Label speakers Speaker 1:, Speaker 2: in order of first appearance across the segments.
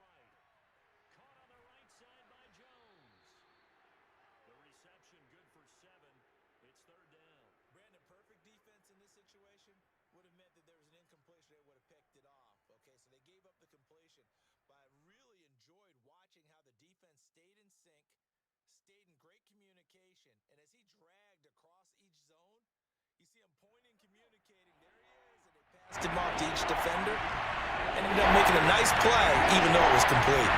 Speaker 1: right. Caught on the right side by Jones. The reception good for 7. It's third down.
Speaker 2: Brandon, perfect defense in this situation would have meant that there was an incompletion. They would have picked it off. Okay, so they gave up the completion. But I really enjoyed watching how the defense stayed in sync, stayed in great communication. And as he dragged across each zone, you see him pointing, communicating. There he is. And they passed him off to each defender. And ended up making a nice play, even though it was complete.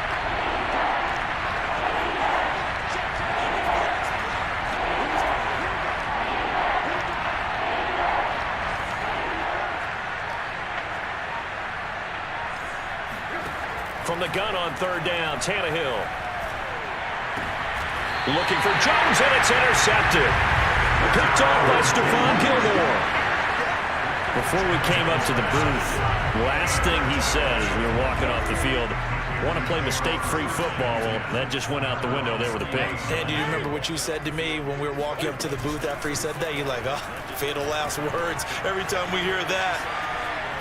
Speaker 1: From the gun on third down, Tannehill. Looking for Jones, and it's intercepted. Picked off by Stephon Gilmore. Before we came up to the booth, last thing he said as we were walking off the field, want to play mistake-free football. Well, that just went out the window there with a pick.
Speaker 2: And do you remember what you said to me when we were walking up to the booth after he said that? You're like, oh, fatal last words. Every time we hear that,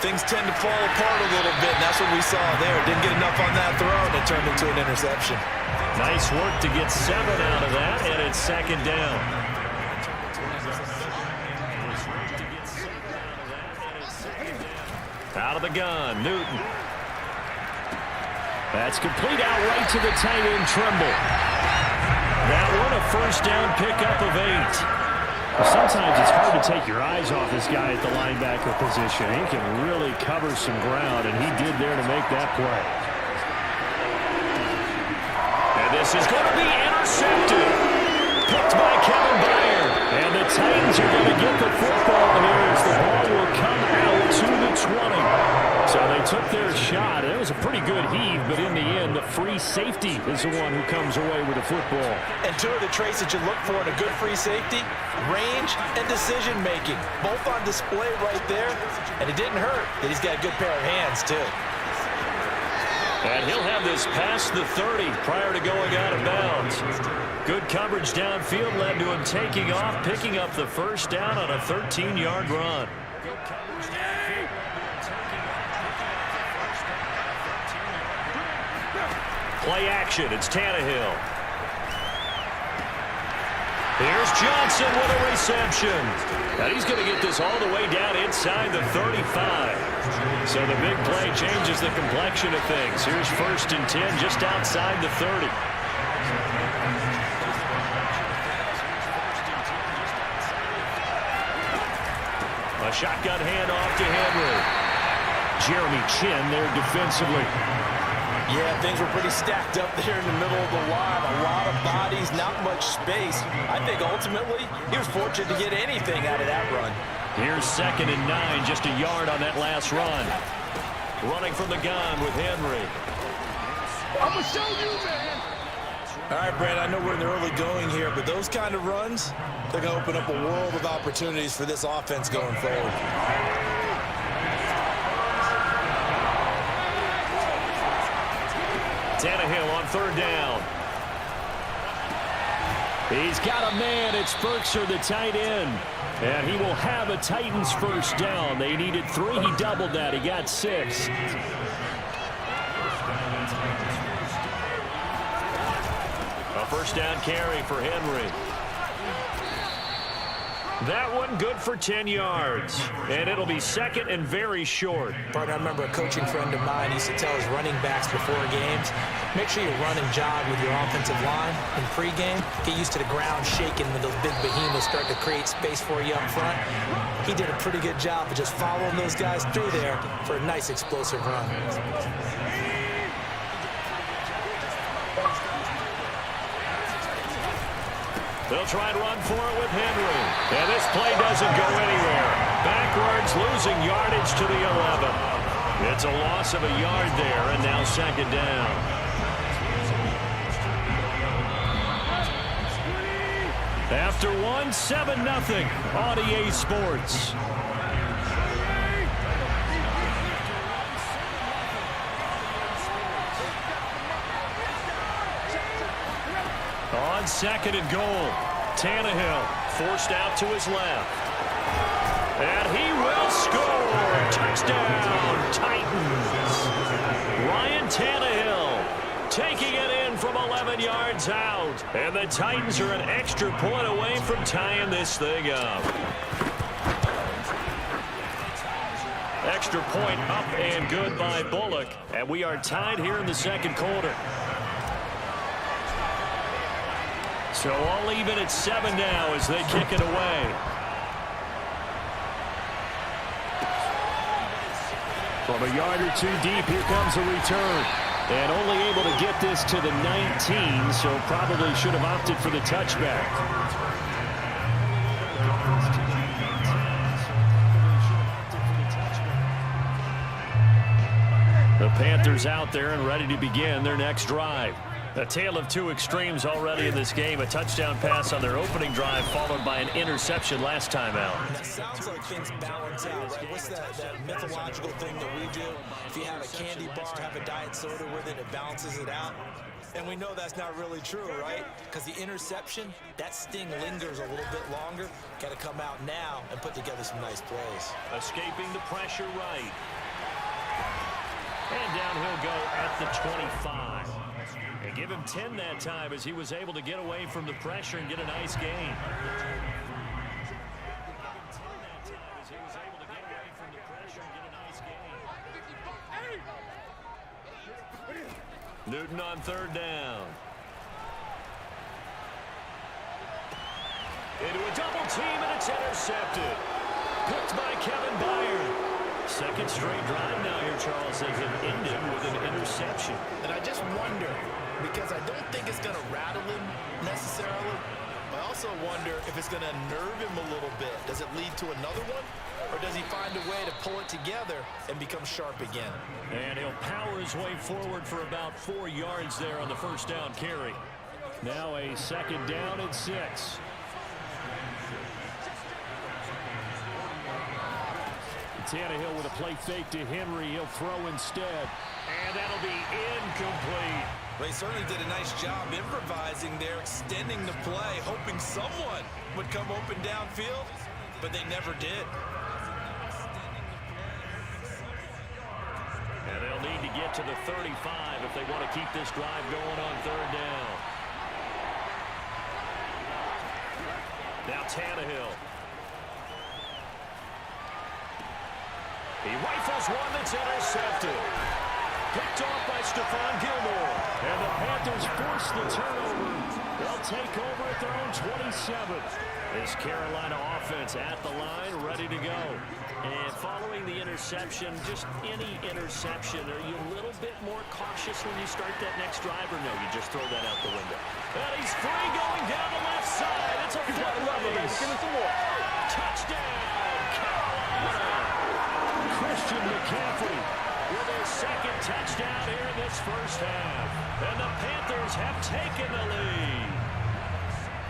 Speaker 2: things tend to fall apart a little bit, and that's what we saw there. Didn't get enough on that throw, and it turned into an interception.
Speaker 1: Nice work to get 7 out of that, and it's second down. Out of the gun, Newton. That's complete out right to the tight end, Trimble. That one a first down pickup of 8.
Speaker 3: Well, sometimes it's hard to take your eyes off this guy at the linebacker position. He can really cover some ground, and he did there to make that play.
Speaker 1: And this is going to be intercepted. Picked by Kevin Byard. And the Titans are going to get the football here as the ball will come out to the 20.
Speaker 3: So they took their shot. It was a pretty good heave, but in the end, the free safety is the one who comes away with the football.
Speaker 2: And two of the traits that you look for in a good free safety, range and decision-making. Both on display right there, and it didn't hurt that he's got a good pair of hands, too.
Speaker 1: And he'll have this past the 30 prior to going out of bounds. Good coverage downfield led to him taking off, picking up the first down on a 13-yard run. Good coverage downfield led to him taking off, picking up the first down on a 13-yard run. Play action, it's Tannehill. Here's Johnson with a reception. And he's going to get this all the way down inside the 35. So the big play changes the complexion of things. Here's 1st and 10 just outside the 30. A shotgun handoff to Henry. Jeremy Chin there defensively.
Speaker 2: Yeah, things were pretty stacked up there in the middle of the line. A lot of bodies, not much space. I think ultimately he was fortunate to get anything out of that run.
Speaker 1: Here's 2nd and 9, just a yard on that last run. Running from the gun with Henry.
Speaker 4: I'm going to show you, man.
Speaker 2: All right, Brad, I know we're in the early going here, but those kind of runs, they're going to open up a world of opportunities for this offense going forward.
Speaker 1: Tannehill on 3rd down.
Speaker 3: He's got a man. It's Berkshire, the tight end. And he will have a Titans first down. They needed 3. He doubled that. He got 6.
Speaker 1: A first down carry for Henry. That one good for 10 yards. And it'll be 2nd and very short.
Speaker 2: Partner, I remember a coaching friend of mine used to tell his running backs before games, make sure you run and jog with your offensive line in pregame. Get used to the ground shaking when those big behemoths start to create space for you up front. He did a pretty good job of just following those guys through there for a nice explosive run.
Speaker 1: They'll try and run for it with Henry. And this play doesn't go anywhere. Backwards, losing yardage to the 11. It's a loss of a yard there, and now 2nd down. After one, 7-0 on EA Sports. On 2nd and goal, Tannehill forced out to his left. And he will score. Touchdown, Titans. Ryan Tannehill
Speaker 3: taking it in from 11 yards out. And the Titans are an extra point away from tying this thing up. Extra point up and good by Bullock. And we are tied here in the second quarter. So all even at 7 now as they kick it away. From a yard or two deep, here comes a return. And only able to get this to the 19, so probably should have opted for the touchback. The Panthers out there and ready to begin their next drive. A tale of two extremes already in this game. A touchdown pass on their opening drive followed by an interception last time out.
Speaker 2: That sounds like things balance out, right? What's that mythological thing that we do? If you have a candy bar, have a diet soda with it, it balances it out. And we know that's not really true, right? Because the interception, that sting lingers a little bit longer. Got to come out now and put together some nice plays.
Speaker 3: Escaping the pressure right. And down he'll go at the 25. And give him 10 that time as he was able to get away from the pressure and get a nice gain. Newton on third down. Into a double team, and it's intercepted. Picked by Kevin Byard. Second straight drive now here, Charles. They have ended with an interception.
Speaker 2: And I just wonder, because I don't think it's going to rattle him necessarily, but I also wonder if it's going to nerve him a little bit. Does it lead to another one? Or does he find a way to pull it together and become sharp again?
Speaker 3: And he'll power his way forward for about 4 yards there on the first down carry. Now a second down and 6. Tannehill with a play fake to Henry. He'll throw instead. And that'll be incomplete.
Speaker 2: They certainly did a nice job improvising there, extending the play, hoping someone would come open downfield, but they never did.
Speaker 3: And they'll need to get to the 35 if they want to keep this drive going on third down. Now Tannehill. He rifles one that's intercepted. Picked off by Stephon Gilmore. And the Panthers force the turnover. They'll take over at their own 27. This Carolina offense at the line, ready to go. And following the interception, just any interception, are you a little bit more cautious when you start that next drive, or no, you just throw that out the window? And he's free going down the left side. It's a foot race.
Speaker 4: Give me some more.
Speaker 3: Touchdown, Carolina. Christian McCaffrey with his second touchdown here in this first half. And the Panthers have taken the lead.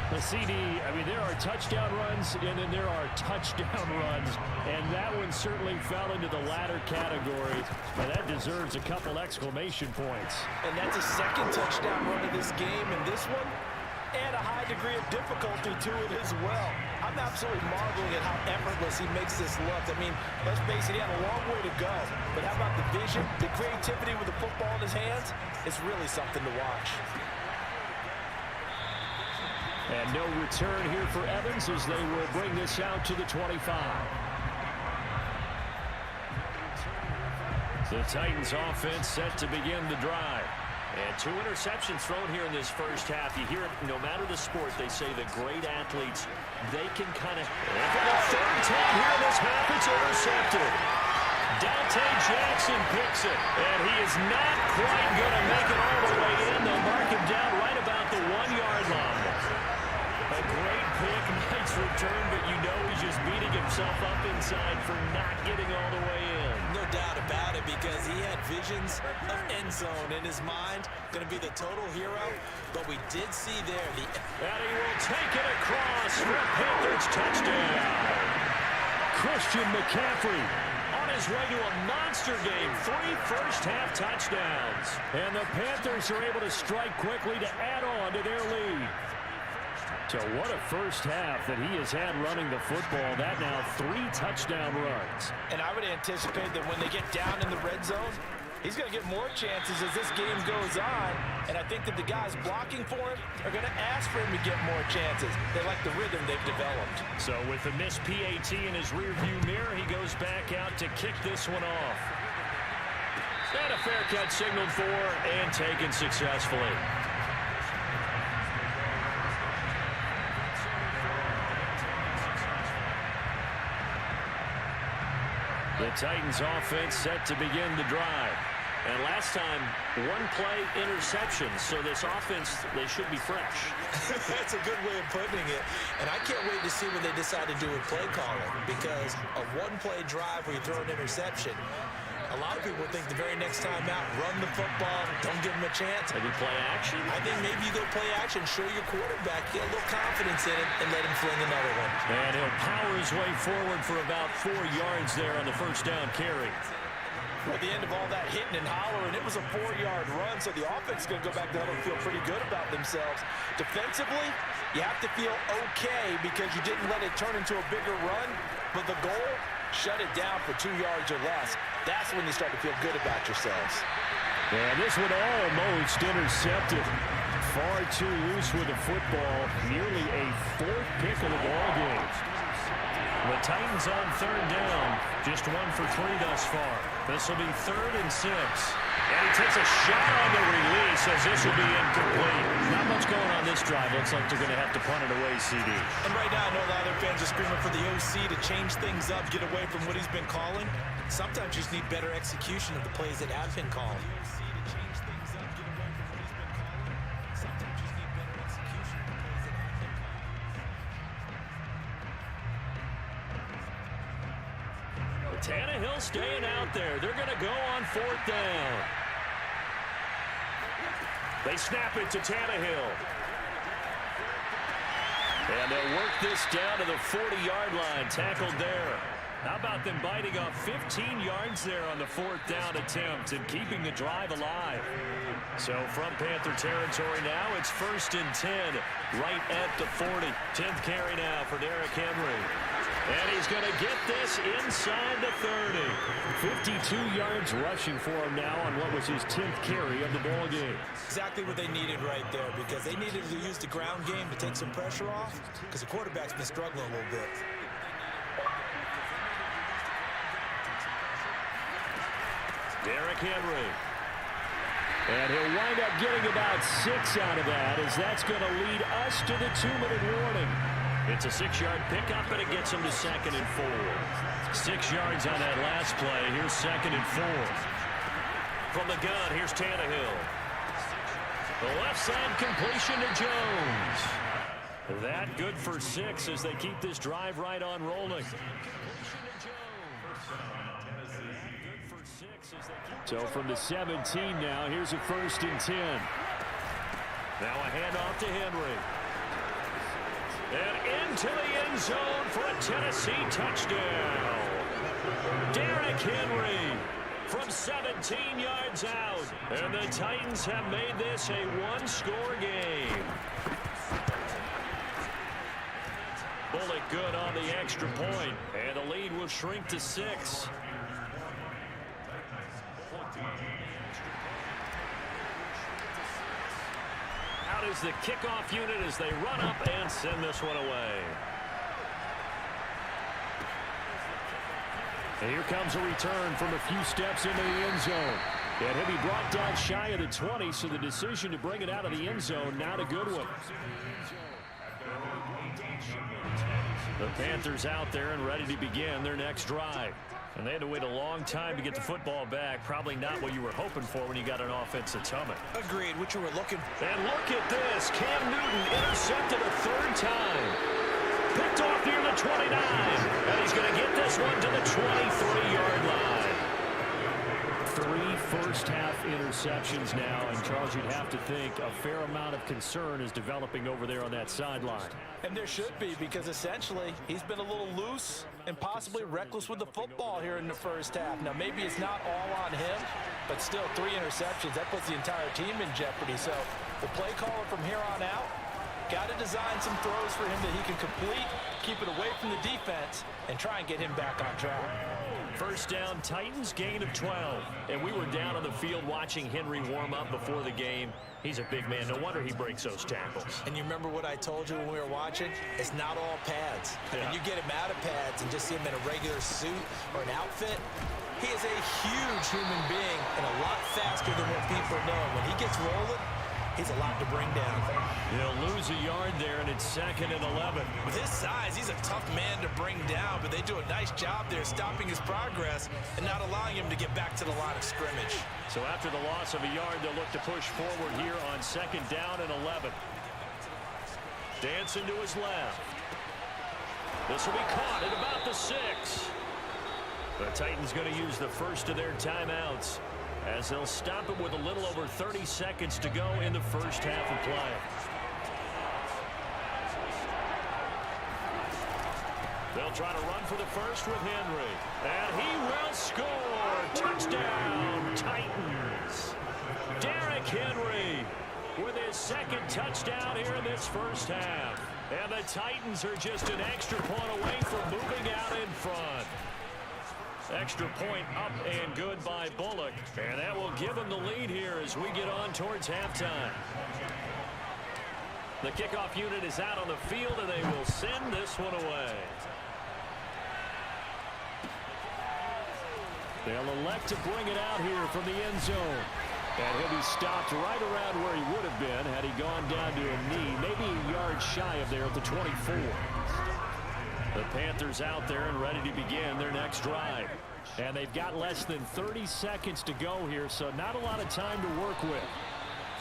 Speaker 3: The CD, I mean, there are touchdown runs, and then there are touchdown runs. And that one certainly fell into the latter category. And that deserves a couple exclamation points.
Speaker 2: And that's a second touchdown run of this game, and this one, and a high degree of difficulty to it as well. I'm absolutely marveling at how effortless he makes this look. I mean, let's face it, he had a long way to go. But how about the vision, the creativity with the football in his hands? It's really something to watch.
Speaker 3: And no return here for Evans as they will bring this out to the 25. The Titans offense set to begin the drive. And 2 interceptions thrown here in this first half. You hear it, no matter the sport, they say the great athletes, they can kind of... And for the third time here in this half, it's intercepted. Dante Jackson picks it. And he is not quite going to make it all the way in. They'll mark him down right about the 1-yard line. A great pick, nice return, but you know he's just beating himself up inside for not getting all the way in.
Speaker 2: No doubt about it, because he had visions of end zone in his mind. Going to be the total hero, but we did see there the...
Speaker 3: And he will take it across for a Panthers touchdown. Christian McCaffrey on his way to a monster game. 3 first-half touchdowns. And the Panthers are able to strike quickly to add on to their lead. So what a first half that he has had running the football. That now 3 touchdown runs.
Speaker 2: And I would anticipate that when they get down in the red zone, He's going to get more chances as this game goes on, and I think that the guys blocking for him are going to ask for him to get more chances. They like the rhythm they've developed.
Speaker 3: So with the missed PAT in his rearview mirror, he goes back out to kick this one off. And a fair catch signaled for and taken successfully. The Titans offense set to begin the drive. And last time, one play interception. So this offense, they should be fresh.
Speaker 2: That's a good way of putting it. And I can't wait to see what they decide to do with play calling. Because a one-play drive where you throw an interception, a lot of people think the very next time out, run the football, don't give him a chance.
Speaker 3: Maybe play action?
Speaker 2: I think maybe you go play action, show your quarterback, get a little confidence in it, and let him fling another one.
Speaker 3: And he'll power his way forward for about 4 yards there on the first down carry.
Speaker 2: At the end of all that hitting and hollering, it was a 4-yard run, so the offense is going to go back down and feel pretty good about themselves. Defensively, you have to feel okay because you didn't let it turn into a bigger run, but the goal, shut it down for 2 yards or less. That's when you start to feel good about yourselves.
Speaker 3: And this one almost intercepted. Far too loose with the football. Nearly a 4th pick of the ball game. The Titans on 3rd down. Just 1 for 3 thus far. This will be 3rd and 6. And he takes a shot on the release as this will be incomplete. Not much going on this drive. Looks like they're going to have to punt it away, CD.
Speaker 2: And right now, I know a lot of their fans are screaming for the OC to change things up, get away from what he's been calling. Sometimes you just need better execution of the plays that have been called.
Speaker 3: Tannehill staying out there. They're going to go on 4th down. They snap it to Tannehill. And they'll work this down to the 40-yard line. Tackled there. How about them biting off 15 yards there on the 4th down attempt and keeping the drive alive? So from Panther territory now, it's 1st and 10, right at the 40. 10th carry now for Derrick Henry. And he's going to get this inside the 30. 52 yards rushing for him now on what was his 10th carry of the ball game.
Speaker 2: Exactly what they needed right there, because they needed to use the ground game to take some pressure off, because the quarterback's been struggling a little bit.
Speaker 3: Derrick Henry. And he'll wind up getting about 6 out of that, as that's going to lead us to the 2-minute warning. It's a 6-yard pickup, and it gets him to 2nd and 4. 6 yards on that last play. Here's 2nd and 4. From the gun, here's Tannehill. The left side completion to Jones. That good for 6 as they keep this drive right on rolling. So from the 17 now, here's a 1st and 10. Now a handoff to Henry. And into the end zone for a Tennessee touchdown. Derrick Henry from 17 yards out. And the Titans have made this a one-score game. Bullet good on the extra point. And the lead will shrink to 6. Out is the kickoff unit as they run up and send this one away. And here comes a return from a few steps into the end zone. And he'll be brought down shy of the 20, so the decision to bring it out of the end zone, not a good one. The Panthers out there and ready to begin their next drive. And they had to wait a long time to get the football back. Probably not what you were hoping for when you got an offense that's humming.
Speaker 2: Agreed, what you were looking for.
Speaker 3: And look at this. Cam Newton intercepted a 3rd time. Picked off near the 29. And he's going to get this one to the 23-yard line. 3 first-half interceptions now. And, Charles, you'd have to think a fair amount of concern is developing over there on that sideline.
Speaker 2: And there should be, because essentially he's been a little loose and possibly reckless with the football here in the first half. Now, maybe it's not all on him, but still 3 interceptions. That puts the entire team in jeopardy. So the play caller from here on out got to design some throws for him that he can complete, keep it away from the defense, and try and get him back on track.
Speaker 3: First down, Titans, gain of 12. And we were down on the field watching Henry warm up before the game. He's a big man. No wonder he breaks those tackles.
Speaker 2: And you remember what I told you when we were watching? It's not all pads. I mean, you get him out of pads and just see him in a regular suit or an outfit. He is a huge human being and a lot faster than what people know. When he gets rolling, he's a lot to bring down.
Speaker 3: He'll lose a yard there, and it's 2nd and 11.
Speaker 2: With his size, he's a tough man to bring down, but they do a nice job there stopping his progress and not allowing him to get back to the line of scrimmage.
Speaker 3: So after the loss of a yard, they'll look to push forward here on 2nd down and 11. Dancing to his left. This will be caught at about the 6. The Titans going to use the first of their timeouts as they'll stop it with a little over 30 seconds to go in the first half of play. They'll try to run for the first with Henry. And he will score. Touchdown, Titans. Derrick Henry with his 2nd touchdown here in this first half. And the Titans are just an extra point away from moving out in front. Extra point up and good by Bullock. And that will give him the lead here as we get on towards halftime. The kickoff unit is out on the field, and they will send this one away. They'll elect to bring it out here from the end zone. And he'll be stopped right around where he would have been had he gone down to a knee, maybe a yard shy of there at the 24. The Panthers out there and ready to begin their next drive. And they've got less than 30 seconds to go here, so not a lot of time to work with.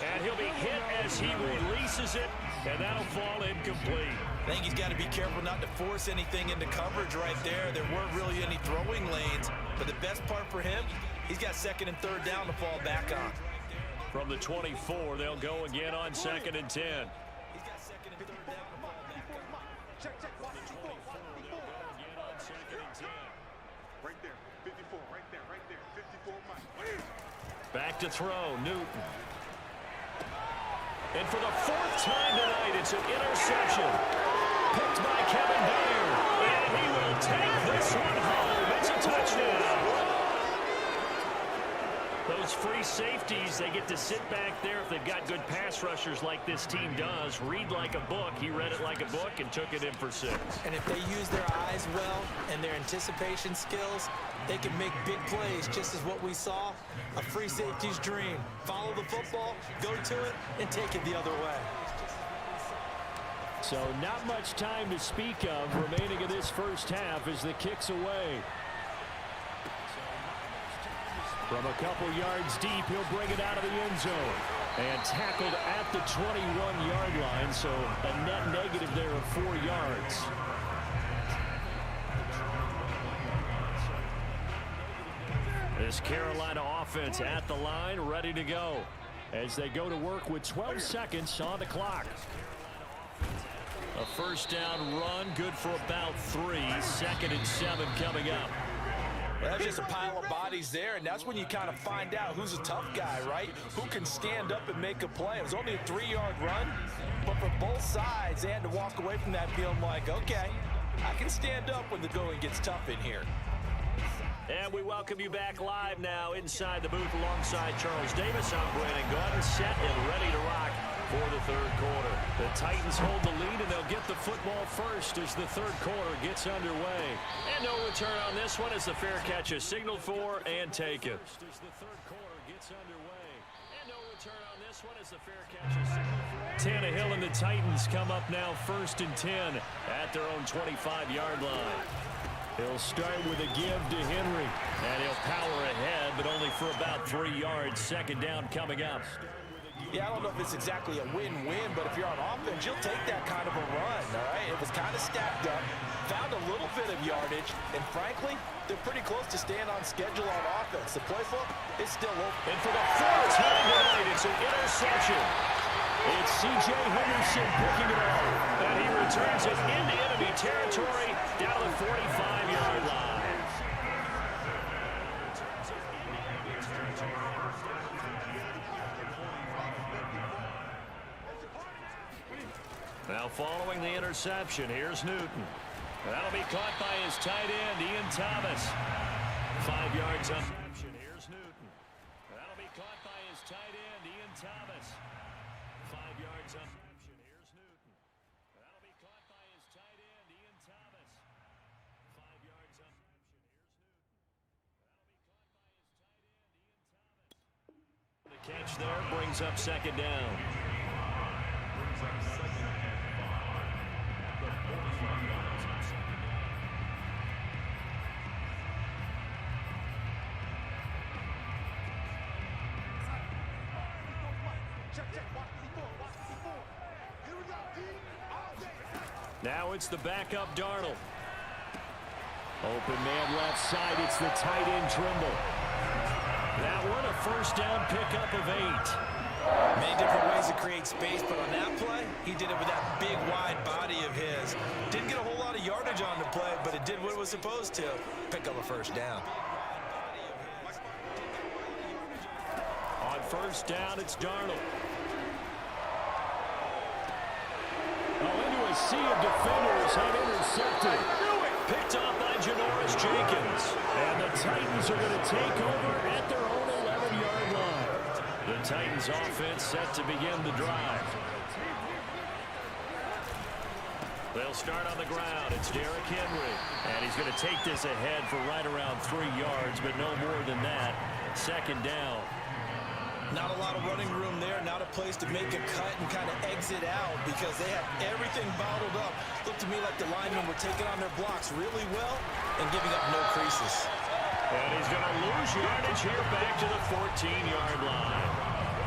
Speaker 3: And he'll be hit as he releases it, and that'll fall incomplete.
Speaker 2: I think he's got to be careful not to force anything into coverage right there. There weren't really any throwing lanes, but the best part for him, he's got 2nd and 3rd down to fall back on.
Speaker 3: From the 24, they'll go again on 2nd and 10.
Speaker 2: He's got 2nd and 3rd down to fall back on.
Speaker 4: Check, check.
Speaker 3: From the 24, they'll go again on 2nd and 10.
Speaker 4: Right there. 54. Right there. Right there. 54, Mike.
Speaker 3: Back to throw, Newton. And for the 4th time tonight, it's an interception. Picked by Kevin Bayer. And he will take this one home. It's a touchdown. Those free safeties, they get to sit back there if they've got good pass rushers like this team does. Read like a book. He read it like a book and took it in for 6.
Speaker 2: And if they use their eyes well and their anticipation skills, they can make big plays, just as what we saw. A free safety's dream. Follow the football, go to it, and take it the other way.
Speaker 3: So not much time to speak of remaining in this first half as the kick's away. From a couple yards deep, he'll bring it out of the end zone. And tackled at the 21-yard line, so a net negative there of 4 yards. This Carolina offense at the line, ready to go as they go to work with 12 seconds on the clock. A first down run, good for about 3. 2nd and 7 coming up.
Speaker 2: Well, that's just a pile of bodies there, and that's when you kind of find out who's a tough guy, right? Who can stand up and make a play. It was only a 3-yard run, but for both sides, they had to walk away from that feeling like, okay, I can stand up when the going gets tough in here.
Speaker 3: And we welcome you back live now inside the booth alongside Charles Davis. I'm Brandon Gordon, set and ready to rock for the 3rd quarter. The Titans hold the lead, and they'll get the football first as the 3rd quarter gets underway. And no return on this one as the fair catch is signaled for and taken. As the 3rd quarter gets underway. And no return on this one as the fair catch is signaled for. Tannehill and the Titans come up now 1st and 10 at their own 25-yard line. He'll start with a give to Henry, and he'll power ahead, but only for about 3 yards. 2nd down coming up.
Speaker 2: Yeah, I don't know if it's exactly a win-win, but if you're on offense, you'll take that kind of a run, all right? It was kind of stacked up, found a little bit of yardage, and frankly, they're pretty close to staying on schedule on offense. The playbook is still open.
Speaker 3: And for the 4th time tonight, it's an interception. It's C.J. Henderson picking it up, and he returns it into enemy territory down to the 45-yard line. Now following the interception, here's Newton. That'll be caught by his tight end, Ian Thomas. 5 yards up. Here's Newton. That'll be caught by his tight end, Ian Thomas. 5 yards up. Here's Newton. That'll be caught by his tight end, Ian Thomas. 5 yards up. Here's Newton. That'll be caught by his tight end, Ian Thomas. The catch there brings up second down. Now it's the backup Darnold. Open man left side. It's the tight end Trimble. That one a first down pickup of 8.
Speaker 2: Many different ways to create space, but on that play, he did it with that big, wide body of his. Didn't get a whole lot of yardage on the play, but it did what it was supposed to. Pick up a first down.
Speaker 3: On first down, it's Darnold. Into a sea of defenders have intercepted. Picked off by Janoris Jenkins. And the Titans are going to take over at their own 11-yard line. The Titans offense set to begin the drive. They'll start on the ground. It's Derrick Henry. And he's going to take this ahead for right around 3 yards, but no more than that. Second down.
Speaker 2: Not a lot of running room there. Not a place to make a cut and kind of exit out because they have everything bottled up. Looked to me like the linemen were taking on their blocks really well and giving up no creases.
Speaker 3: And he's going to lose yardage here back to the 14-yard line.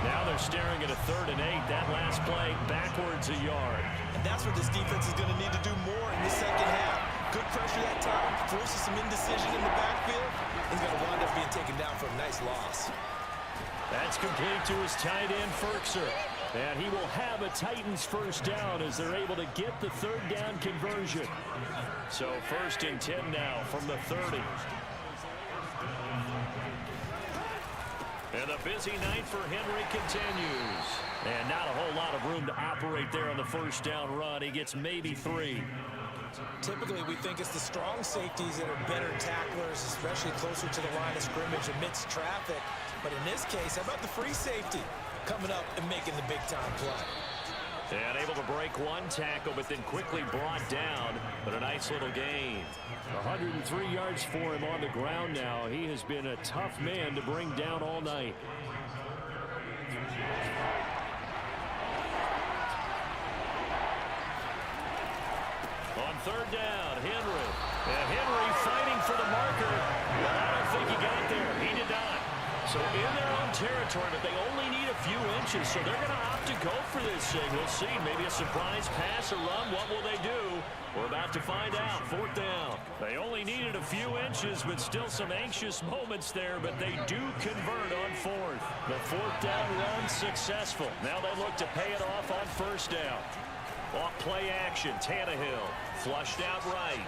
Speaker 3: Now they're staring at a 3rd and 8. That last play backwards a yard.
Speaker 2: And that's what this defense is going to need to do more in the second half. Good pressure that time, forces some indecision in the backfield. He's going to wind up being taken down for a nice loss.
Speaker 3: That's complete to his tight end, Ferkser. And he will have a Titans first down as they're able to get the 3rd down conversion. So 1st and 10 now from the 30. And a busy night for Henry continues. And not a whole lot of room to operate there on the first down run. He gets maybe 3.
Speaker 2: Typically, we think it's the strong safeties that are better tacklers, especially closer to the line of scrimmage amidst traffic. But in this case, how about the free safety coming up and making the big-time play?
Speaker 3: And able to break one tackle, but then quickly brought down. But a nice little gain. 103 yards for him on the ground now. He has been a tough man to bring down all night. On 3rd down, Henry. And Henry fighting for the marker. Well, I don't think he got there. He did not. So in their own territory, but they only need a few inches, so they're going to opt to go for this thing. We'll see. Maybe a surprise pass or run. What will they do? We're about to find out. 4th down. They only needed a few inches, but still some anxious moments there, but they do convert on 4th. The 4th down run successful. Now they look to pay it off on 1st down. Off play action, Tannehill. Flushed out right.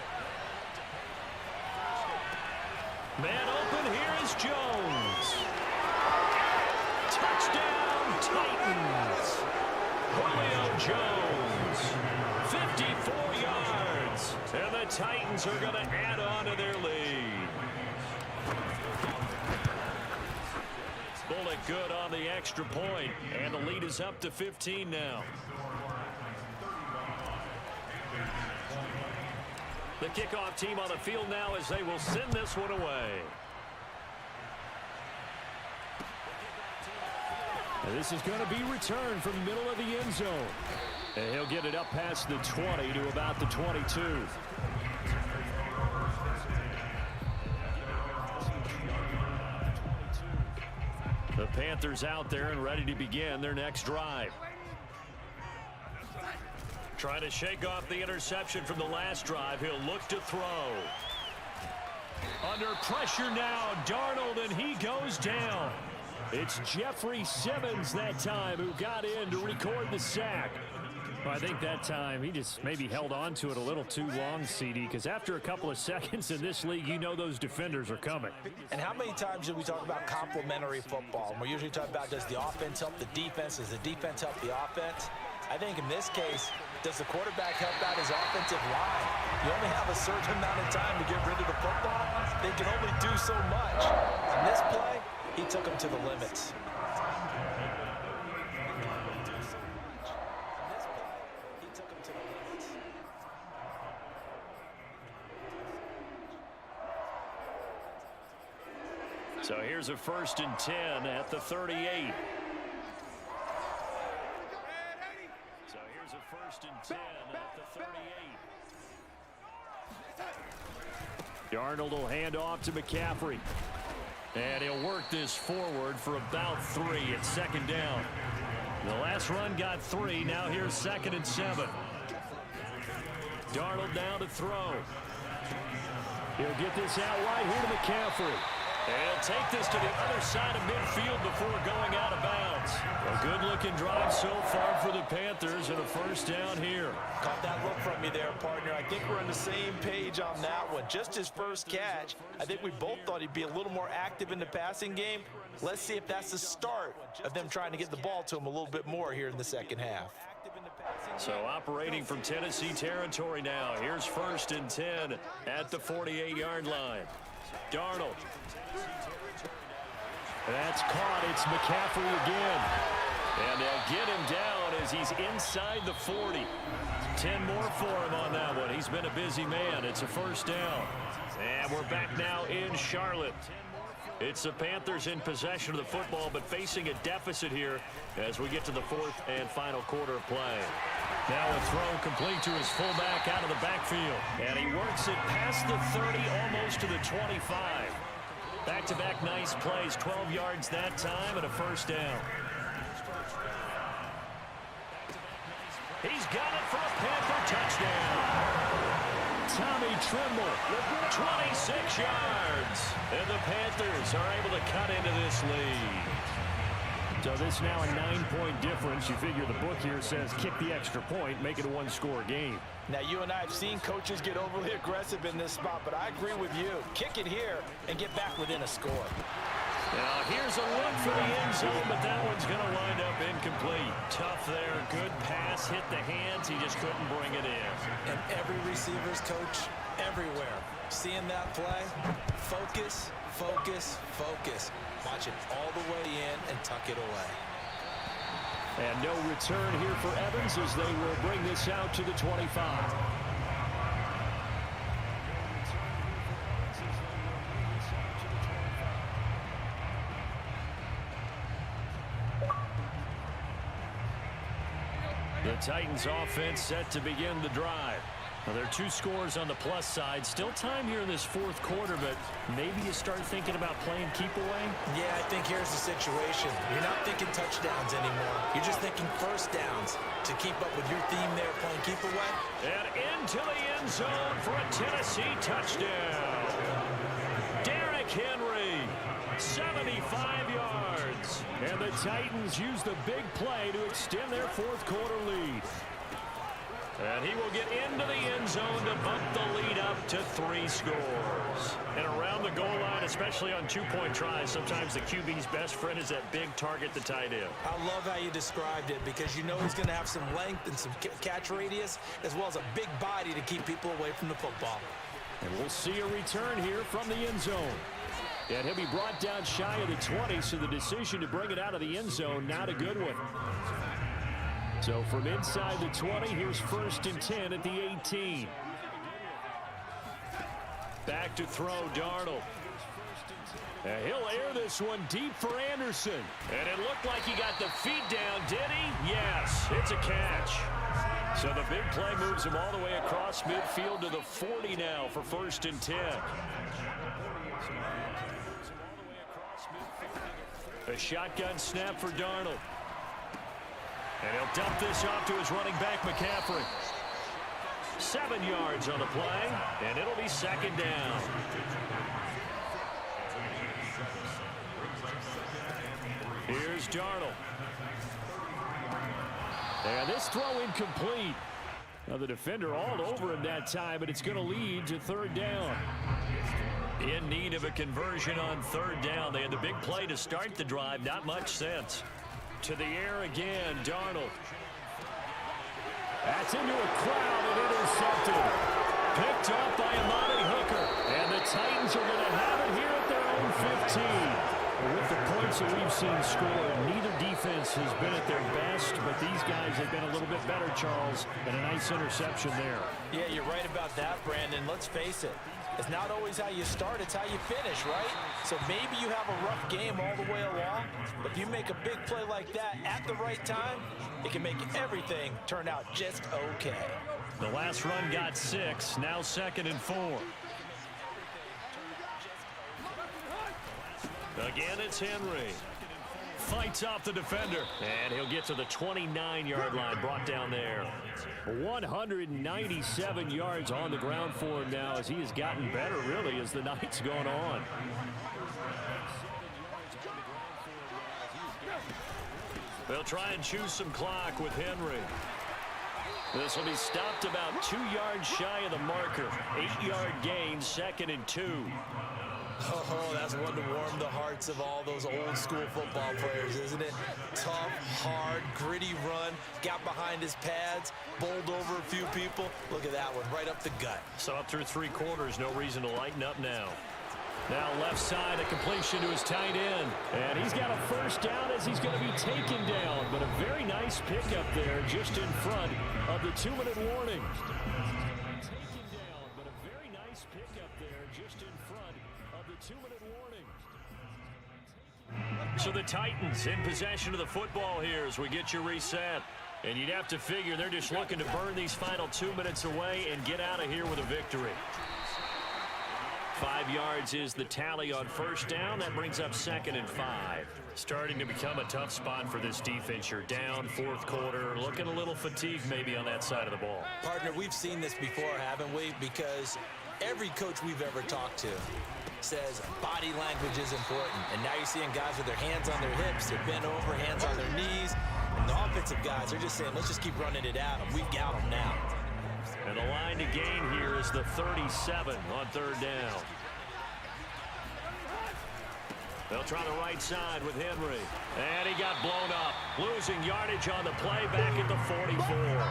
Speaker 3: Man open, here is Jones. Touchdown, Titans. Julio Jones. 54 yards. And the Titans are going to add on to their lead. Bullet good on the extra point, and the lead is up to 15 now. The kickoff team on the field now as they will send this one away. And this is going to be returned from the middle of the end zone. And he'll get it up past the 20 to about the 22. The Panthers out there and ready to begin their next drive. Trying to shake off the interception from the last drive. He'll look to throw. Under pressure now, Darnold, and he goes down. It's Jeffrey Simmons that time who got in to record the sack.
Speaker 5: Well, I think that time he just maybe held on to it a little too long, CD, because after a couple of seconds in this league, you know those defenders are coming.
Speaker 2: And how many times do we talk about complementary football? And we're usually talking about, does the offense help the defense? Does the defense help the offense? I think in this case, does the quarterback help out his offensive line? You only have a certain amount of time to get rid of the football. They can only do so much. On this play, he took him to the limits.
Speaker 3: So here's a 1st and 10 at the 38. So here's a 1st and 10 at the 38.
Speaker 5: Darnold will hand off to McCaffrey.
Speaker 1: And he'll work this forward for about 3 at 2nd down. The last run got 3. Now here's 2nd and 7. Darnold down to throw.
Speaker 5: He'll get this out wide here to McCaffrey.
Speaker 1: And he'll take this to the other side of midfield before going out of bounds. A good-looking drive so far for the Panthers and a 1st down here.
Speaker 2: Caught that look from me there, partner. I think we're on the same page on that one. Just his first catch. I think we both thought he'd be a little more active in the passing game. Let's see if that's the start of them trying to get the ball to him a little bit more here in the second half.
Speaker 1: So operating from Tennessee territory now. Here's 1st and 10 at the 48-yard line. Darnold.
Speaker 5: That's caught. It's McCaffrey again.
Speaker 1: And they'll get him down as he's inside the 40. 10 more for him on that one. He's been a busy man. It's a 1st down. And we're back now in Charlotte. It's the Panthers in possession of the football, but facing a deficit here as we get to the 4th and final quarter of play. Now a throw complete to his fullback out of the backfield. And he works it past the 30, almost to the 25. Back-to-back nice plays, 12 yards that time and a 1st down. He's got it for a Panther touchdown.
Speaker 5: Tommy Tremble,
Speaker 1: 26 yards. And the Panthers are able to cut into this lead.
Speaker 5: So this now a 9-point difference. You figure the book here says kick the extra point, make it a 1-score game.
Speaker 2: Now, you and I have seen coaches get overly aggressive in this spot, but I agree with you. Kick it here and get back within a score.
Speaker 1: Now, here's a look for the end zone, but that one's going to wind up incomplete. Tough there. Good pass. Hit the hands. He just couldn't bring it in.
Speaker 2: And every receiver's coach everywhere. Seeing that play, focus, focus, focus. Watch it all the way in and tuck it away.
Speaker 5: And no return here for Evans as they will bring this out to the 25.
Speaker 1: The Titans offense set to begin the drive. Now, there are 2 scores on the plus side. Still time here in this 4th quarter, but maybe you start thinking about playing keep away?
Speaker 2: Yeah, I think here's the situation. You're not thinking touchdowns anymore. You're just thinking 1st downs to keep up with your theme there, playing keep away.
Speaker 1: And into the end zone for a Tennessee touchdown. Derrick Henry, 75 yards.
Speaker 5: And the Titans use the big play to extend their 4th quarter lead.
Speaker 1: And he will get into the end zone to bump the lead up to 3 scores. And around the goal line, especially on 2-point tries, sometimes the QB's best friend is that big target, the tight end.
Speaker 2: I love how you described it because you know he's going to have some length and some catch radius as well as a big body to keep people away from the football.
Speaker 5: And we'll see a return here from the end zone. And he'll be brought down shy of the 20, so the decision to bring it out of the end zone, not a good one. So from inside the 20, here's 1st and 10 at the 18.
Speaker 1: Back to throw, Darnold.
Speaker 5: And he'll air this one deep for Anderson.
Speaker 1: And it looked like he got the feet down, did he? Yes, it's a catch. So the big play moves him all the way across midfield to the 40 now for 1st and 10. A shotgun snap for Darnold. And he'll dump this off to his running back, McCaffrey. 7 yards on the play, and it'll be 2nd down. Here's Darnold.
Speaker 5: And this throw incomplete. Now the defender all over him that time, but it's going to lead to 3rd down.
Speaker 1: In need of a conversion on 3rd down. They had the big play to start the drive. Not much sense. To the air again, Darnold.
Speaker 5: That's into a crowd and intercepted. Picked off by Amani Hooker. And the Titans are going to have it here at their own 15. With the points that we've seen scored, neither defense has been at their best, but these guys have been a little bit better, Charles, and a nice interception there.
Speaker 2: Yeah, you're right about that, Brandon. Let's face it. It's not always how you start, it's how you finish, right? So maybe you have a rough game all the way along, but if you make a big play like that at the right time, it can make everything turn out just okay.
Speaker 5: The last run got 6, now 2nd and 4. Again, it's Henry. Fights off the defender. And he'll get to the 29-yard line, brought down there. 197 yards on the ground for him now as he has gotten better, really, as the night's gone on. They'll try and choose some clock with Henry. This will be stopped about 2 yards shy of the marker. 8-yard gain, 2nd and 2.
Speaker 2: Oh, that's one to warm the hearts of all those old school football players, isn't it? Tough, hard, gritty run, got behind his pads, bowled over a few people. Look at that one, right up the gut.
Speaker 5: So up through 3 quarters, no reason to lighten up now. Now left side, a completion to his tight end. And he's got a first down as he's going to be taken down. But a very nice pickup there just in front of the 2-minute warning. Taken down, but a very nice pickup there just in front of the 2-minute warning. So the Titans in possession of the football here as we get you reset. And you'd have to figure they're just looking to burn these final 2 minutes away and get out of here with a victory. 5 yards is the tally on first down. That brings up 2nd and 5. Starting to become a tough spot for this defense. You're down 4th quarter. Looking a little fatigued maybe on that side of the ball.
Speaker 2: Partner, we've seen this before, haven't we? Because every coach we've ever talked to says body language is important. And now you're seeing guys with their hands on their hips. They're bent over, hands on their knees. And the offensive guys are just saying, let's just keep running it at them. We've got them now.
Speaker 5: And the line to gain here is the 37 on 3rd down. They'll try the right side with Henry. And he got blown up. Losing yardage on the play back at the 44.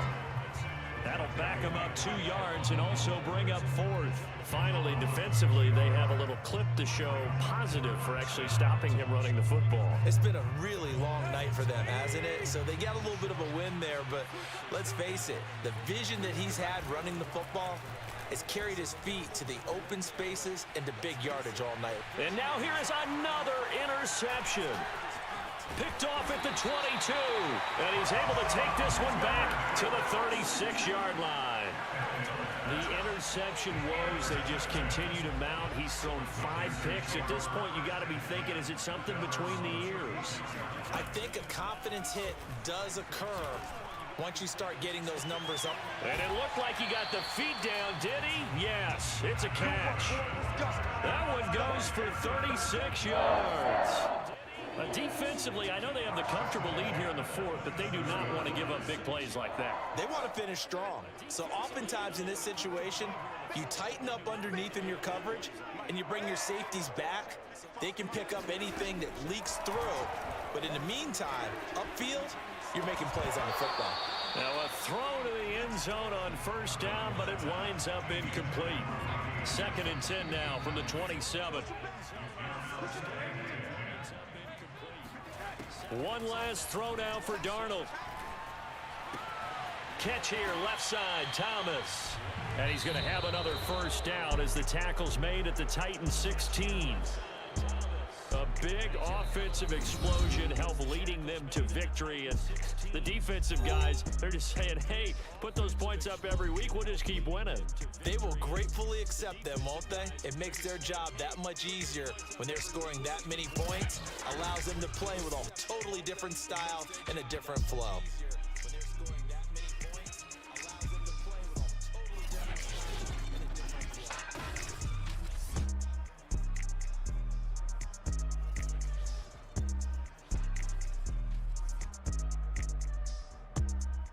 Speaker 5: That'll back him up 2 yards and also bring up 4th. Finally, defensively, they have a little clip to show positive for actually stopping him running the football.
Speaker 2: It's been a really long night for them, hasn't it? So they got a little bit of a win there, but let's face it, the vision that he's had running the football has carried his feet to the open spaces and to big yardage all night.
Speaker 5: And now here is another interception. Picked off at the 22. And he's able to take this one back to the 36-yard line. The interception woes, they just continue to mount. He's thrown 5 picks. At this point, you got to be thinking, is it something between the ears?
Speaker 2: I think a confidence hit does occur once you start getting those numbers up.
Speaker 5: And it looked like he got the feet down, did he? Yes, it's a catch. That one goes for 36 yards. Defensively, I know they have the comfortable lead here in the 4th, but they do not want to give up big plays like that.
Speaker 2: They want to finish strong. So oftentimes in this situation, you tighten up underneath in your coverage, and you bring your safeties back. They can pick up anything that leaks through. But in the meantime, upfield, you're making plays on the football.
Speaker 5: Now a throw to the end zone on first down, but it winds up incomplete. 2nd and 10 now from the 27. One last throw now for Darnold. Catch here, left side, Thomas. And he's going to have another first down as the tackle's made at the Titans 16. A big offensive explosion helped leading them to victory. And the defensive guys, they're just saying, hey, put those points up every week. We'll just keep winning.
Speaker 2: They will gratefully accept them, won't they? It makes their job that much easier when they're scoring that many points. Allows them to play with a totally different style and a different flow.